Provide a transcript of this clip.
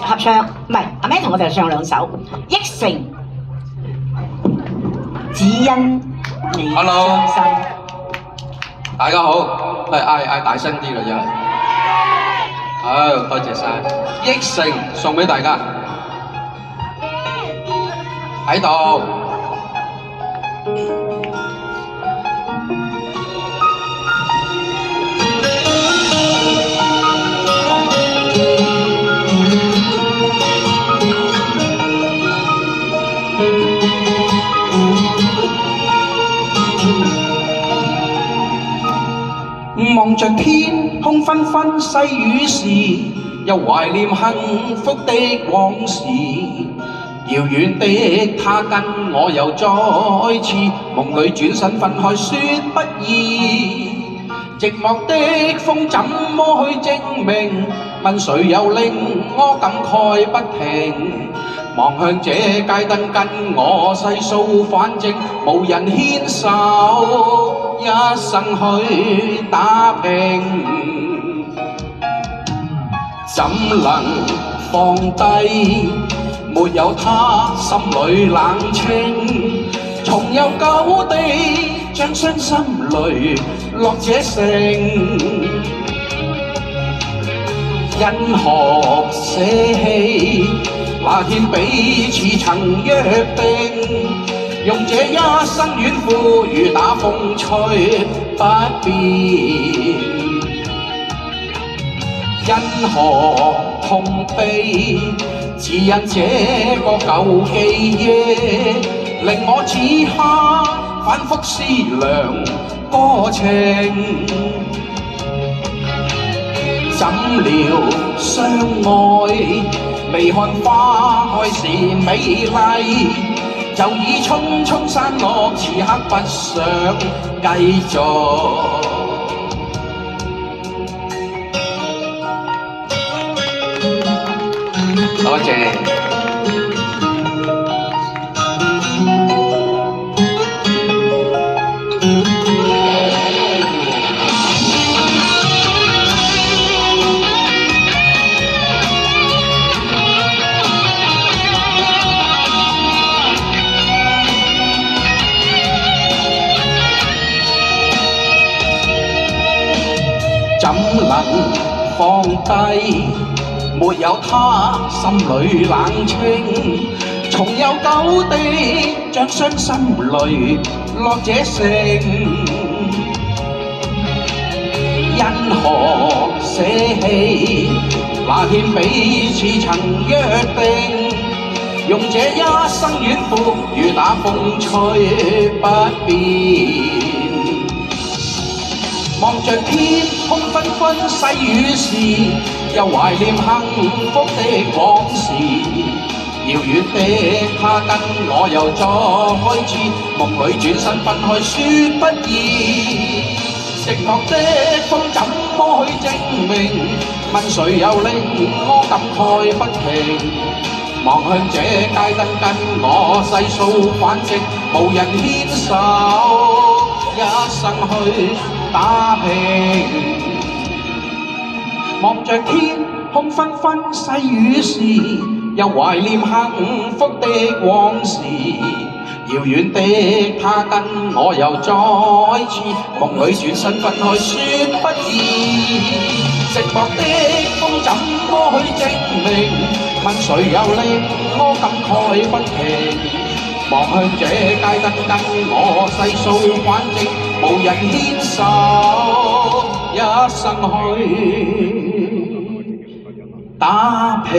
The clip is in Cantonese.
合唱，唔係阿 May 同我哋唱兩首《憶城》，只因你傷心。大家好，嗌大聲啲啦，真係。好，多謝晒。憶城送俾大家，喺度。望着天空紛紛細雨時，又懷念幸福的往事。遙遠的他跟我又再次夢裏轉身分開，說不易。寂寞的風怎麼去證明？問誰又令我感慨不停？望向這街燈跟我細數，反正無人牽手，一生去打拼。怎能放低？沒有他，心裏冷清，重遊舊地，將傷心淚落這城。因何捨棄？那天彼此曾約定，用這一生遠赴雨打風吹不變。因何痛悲？只因這個舊記憶，令我此刻反覆思量歌情。怎料相愛，未看花開時美麗，就已匆匆散落，此刻不想繼續。多謝。怎能放低？沒有他，心裏冷清，重遊舊地，將傷心淚落這城。因何捨棄？那天彼此曾約定，用這一生遠赴雨打風吹不變。望着天空紛紛細雨時，又懷念幸福的往事。遙遠的他跟我又再次夢裏轉身分開，說不易。寂寞的風怎麼去證明？問誰又令我感慨不停？望向這街燈跟我細數，反正無人牽手，一生去打拼。望着天空紛紛細雨時，又懷念幸福的往事。遙遠的他跟我又再次夢裏轉身分開，說不易。寂寞的風怎麼去證明？問誰又令我感慨不停？望向這街燈跟我細數，反正無人牽手，一生去打拼。